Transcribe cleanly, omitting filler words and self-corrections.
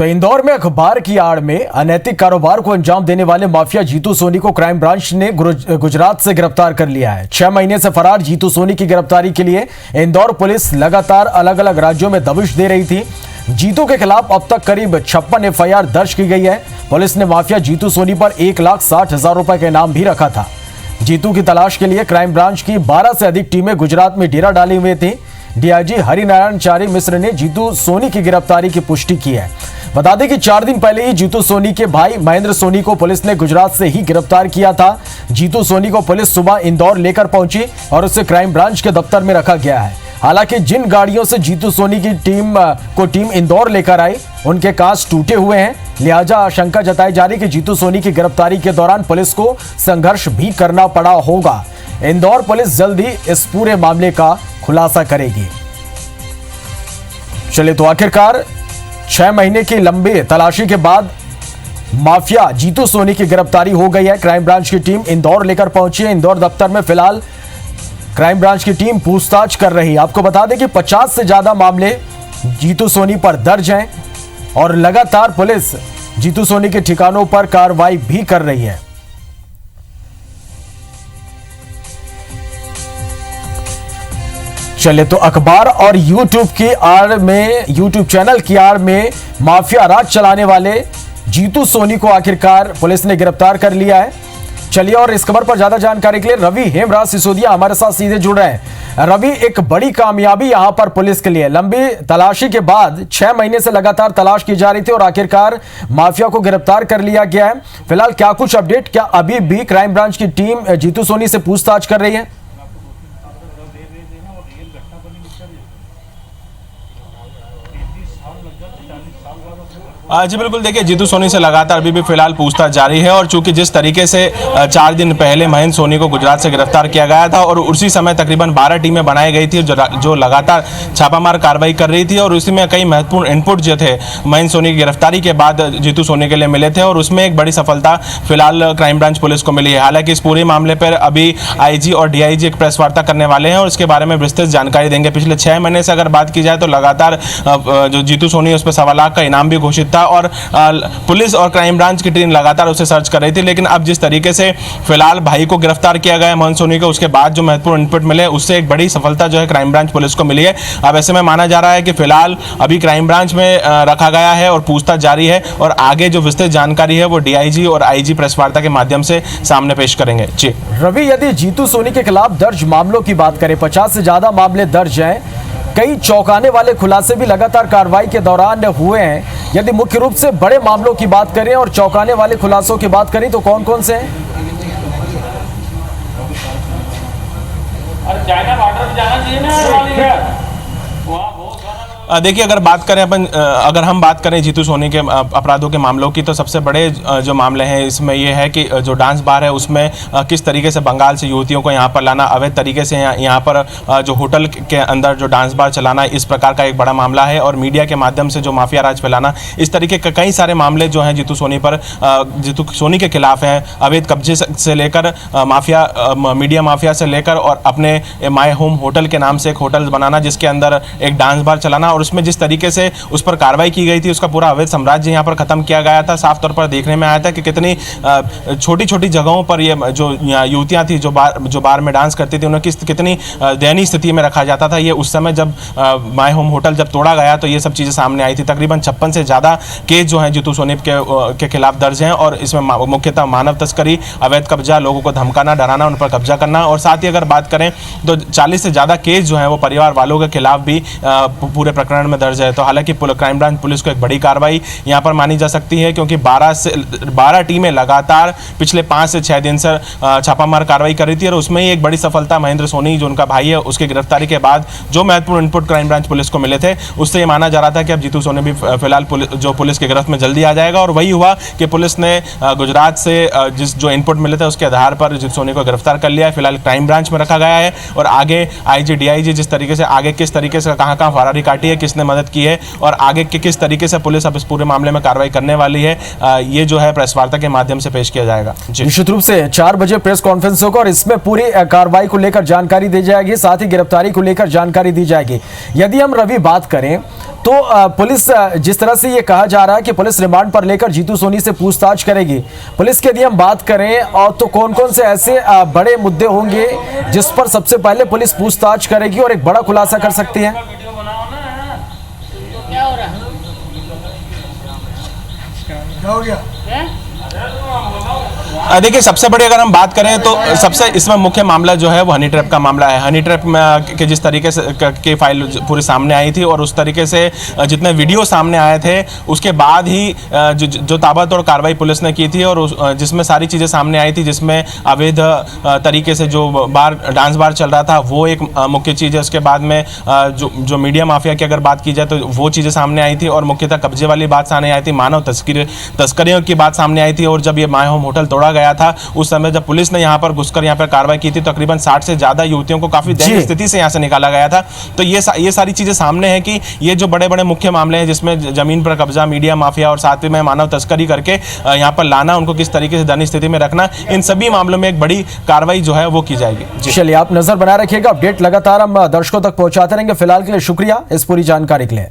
तो इंदौर में अखबार की आड़ में अनैतिक कारोबार को अंजाम देने वाले माफिया जीतू सोनी को क्राइम ब्रांच ने गुजरात से गिरफ्तार कर लिया है। 6 महीने से फरार जीतू सोनी की गिरफ्तारी के लिए इंदौर पुलिस लगातार अलग अलग राज्यों में दबिश दे रही थी। जीतू के खिलाफ अब तक करीब 56 एफआईआर दर्ज की गई है। पुलिस ने माफिया जीतू सोनी पर 1,60,000 रुपए का इनाम भी रखा था। जीतू की तलाश के लिए क्राइम ब्रांच की 12 से अधिक टीमें गुजरात में डेरा डाली हुई थी। डीआईजी हरिनारायण चारी मिश्र ने जीतू सोनी की गिरफ्तारी की पुष्टि की है। बता दें कि 4 दिन पहले ही जीतू सोनी के भाई महेंद्र सोनी को पुलिस ने गुजरात से ही गिरफ्तार किया था। जीतू सोनी को पुलिस सुबह इंदौर लेकर पहुंची और उसे क्राइम ब्रांच के दफ्तर में रखा गया है। हालांकि जिन गाड़ियों से जीतू सोनी की टीम इंदौर लेकर आई उनके कांच टूटे हुए हैं, लिहाजा आशंका जताई जा रही कि जीतू सोनी की गिरफ्तारी के दौरान पुलिस को संघर्ष भी करना पड़ा होगा। इंदौर पुलिस जल्द ही इस पूरे मामले का खुलासा करेगी। चलिए, तो आखिरकार 6 महीने की लंबी तलाशी के बाद माफिया जीतू सोनी की गिरफ्तारी हो गई है। क्राइम ब्रांच की टीम इंदौर लेकर पहुंची है। इंदौर दफ्तर में फिलहाल क्राइम ब्रांच की टीम पूछताछ कर रही है। आपको बता दें कि 50 से ज्यादा मामले जीतू सोनी पर दर्ज हैं और लगातार पुलिस जीतू सोनी के ठिकानों पर कार्रवाई भी कर रही है। चलिए, तो अखबार और यूट्यूब की आड़ में, यूट्यूब चैनल की आड़ में माफिया राज चलाने वाले जीतू सोनी को आखिरकार पुलिस ने गिरफ्तार कर लिया है। चलिए, और इस खबर पर ज्यादा जानकारी के लिए रवि हेमराज सिसोदिया हमारे साथ सीधे जुड़ रहे हैं। रवि, एक बड़ी कामयाबी यहां पर पुलिस के लिए, लंबी तलाशी के बाद 6 महीने से लगातार तलाश की जा रही थी और आखिरकार माफिया को गिरफ्तार कर लिया गया है। फिलहाल क्या कुछ अपडेट, क्या अभी भी क्राइम ब्रांच की टीम जीतू सोनी से पूछताछ कर रही है? जी बिल्कुल, देखिए जीतू सोनी से लगातार अभी भी फिलहाल पूछताछ जारी है और चूंकि जिस तरीके से 4 दिन पहले महेंद्र सोनी को गुजरात से गिरफ्तार किया गया था और उसी समय तकरीबन 12 टीमें बनाई गई थी जो लगातार छापामार कार्रवाई कर रही थी और उसी में कई महत्वपूर्ण इनपुट जो थे महेंद्र सोनी की गिरफ्तारी के बाद जीतू सोनी के लिए मिले थे और उसमें एक बड़ी सफलता फिलहाल क्राइम ब्रांच पुलिस को मिली है। हालांकि इस पूरे मामले पर अभी आईजी और डीआईजी एक प्रेस वार्ता करने वाले हैं और इसके बारे में विस्तृत जानकारी देंगे। पिछले 6 महीने से अगर बात की जाए तो लगातार जो जीतू सोनी उस पर 1.25 लाख का इनाम भी घोषित था और पुलिस और क्राइम ब्रांच की टीम लगातार उसे सर्च कर रही थी। लेकिन अब जिस तरीके से फिलहाल भाई को गिरफ्तार किया गया महेंद्र सोनी को, उसके बाद जो महत्वपूर्ण इनपुट मिले उससे एक बड़ी सफलता जो है क्राइम ब्रांच पुलिस को मिली है। अब ऐसे में माना जा रहा है कि फिलहाल अभी क्राइम ब्रांच में रखा गया है और पूछताछ जारी है और आगे जो विस्तृत जानकारी है वो डीआईजी और आईजी प्रेस वार्ता के माध्यम से सामने पेश करेंगे। जी रवि, यदि जीतू सोनी के खिलाफ दर्ज मामलों की बात करें, 50 से ज्यादा मामले दर्ज हैं, कई चौंकाने वाले खुलासे भी लगातार कार्रवाई के दौरान हुए हैं। यदि मुख्य रूप से बड़े मामलों की बात करें और चौंकाने वाले खुलासों की बात करें तो कौन कौन से हैं? चाइना बॉर्डर पे जाना चाहिए ना। देखिए, अगर हम बात करें जीतू सोनी के अपराधों के मामलों की, तो सबसे बड़े जो मामले हैं इसमें यह है कि जो डांस बार है उसमें किस तरीके से बंगाल से युवतियों को यहाँ पर लाना, अवैध तरीके से यहाँ पर जो होटल के अंदर जो डांस बार चलाना, इस प्रकार का एक बड़ा मामला है और मीडिया के माध्यम से जो माफिया राज फैलाना, इस तरीके के कई सारे मामले जो हैं जीतू सोनी के खिलाफ हैं। अवैध कब्जे से लेकर मीडिया माफिया से लेकर और अपने माय होम होटल के नाम से एक होटल बनाना जिसके अंदर एक डांस बार चलाना और उसमें जिस तरीके से उस पर कार्रवाई की गई थी, उसका पूरा अवैध साम्राज्य यहाँ पर खत्म किया गया था। साफ तौर पर देखने में आया था कि कितनी छोटी छोटी जगहों पर ये जो युवतियाँ थी जो बार में डांस करती थी, उन्हें कितनी दयनीय स्थिति में रखा जाता था। ये उस समय जब माय होम होटल जब तोड़ा गया तो ये सब चीज़ें सामने आई थी। तकरीबन 56 से ज़्यादा केस जो हैं जीतू सोनी के खिलाफ दर्ज हैं और इसमें मुख्यतः मानव तस्करी, अवैध कब्जा, लोगों को धमकाना, डराना, उन पर कब्जा करना और साथ ही अगर बात करें तो 40 से ज़्यादा केस जो हैं वो परिवार वालों के खिलाफ भी पूरे प्रकरण में दर्ज है। तो हालांकि क्राइम ब्रांच पुलिस को एक बड़ी कार्रवाई यहां पर मानी जा सकती है क्योंकि 12 टीमें लगातार पिछले 5 से 6 दिन से छापामार कार्रवाई कर रही थी और उसमें ही एक बड़ी सफलता महेंद्र सोनी जो उनका भाई है उसकी गिरफ्तारी के बाद जो महत्वपूर्ण इनपुट क्राइम ब्रांच पुलिस को मिले थे उससे ये माना जा रहा था कि अब जीतू सोनी भी फिलहाल पुलिस की गिरफ्त में जल्दी आ जाएगा और वही हुआ कि पुलिस ने गुजरात से जो इनपुट मिले थे उसके आधार पर जीतू सोनी को गिरफ्तार कर लिया है। फिलहाल क्राइम ब्रांच में रखा गया है और आगे आईजी डीआईजी जिस तरीके से आगे किस तरीके से कहाँ फरारी काटी है, किसने मदद की है और आगे किस तरीके से पुलिस अब इस पूरे मामले में कार्रवाई करने वाली है, ये जो है प्रेस वार्ता के माध्यम से पेश किया जाएगा। निश्चित रूप से 4 बजे प्रेस कॉन्फ्रेंस होगा और इसमें पूरी कार्रवाई को लेकर जानकारी दी जाएगी, साथ ही गिरफ्तारी को लेकर जानकारी दी जाएगी। यदि हम रवि बात करें तो पुलिस जिस तरह से ये कहा जा रहा है कि पुलिस रिमांड पर लेकर जीतू सोनी से पूछताछ करेगी, पुलिस की यदि हम बात करें और तो कौन कौन से ऐसे बड़े मुद्दे होंगे जिस पर सबसे पहले पुलिस पूछताछ करेगी और एक बड़ा खुलासा कर सकती है? वीडियो बनाओ ना। क्या हो रहा है? क्या हो गया? देखिए, सबसे बड़ी अगर हम बात करें तो सबसे इसमें मुख्य मामला जो है वो हनी ट्रैप का मामला है। हनी ट्रैप में के जिस तरीके से की फाइल पूरी सामने आई थी और उस तरीके से जितने वीडियो सामने आए थे उसके बाद ही जो ताबड़तोड़ कार्रवाई पुलिस ने की थी और जिसमें सारी चीज़ें सामने आई थी, जिसमें अवैध तरीके से जो डांस बार चल रहा था वो एक मुख्य चीज़ है। उसके बाद में जो मीडिया माफिया की अगर बात की जाए तो वो चीज़ें सामने आई थी और मुख्यतः कब्जे वाली बात सामने आई थी, मानव तस्करियों की बात सामने आई थी। और जब ये माय होम होटल तोड़ा गया था उस समय जब पुलिस ने यहाँ पर घुसकर यहाँ पर कार्रवाई की थी, तकरीबन 60 से ज्यादा युवतियों को काफी दयनीय स्थिति से यहाँ से निकाला गया था। तो ये सारी चीजें सामने हैं कि ये जो बड़े बड़े मुख्य मामले हैं जिसमें जमीन पर कब्जा, मीडिया माफिया और साथ में मानव तस्करी करके यहाँ पर लाना, उनको किस तरीके से दयनीय स्थिति में रखना, इन सभी मामलों में एक बड़ी कार्रवाई जो है वो की जाएगी। चलिए, आप नजर बनाए रखिएगा, अपडेट लगातार हम दर्शकों तक पहुंचाते रहेंगे। फिलहाल के लिए शुक्रिया इस पूरी जानकारी के लिए।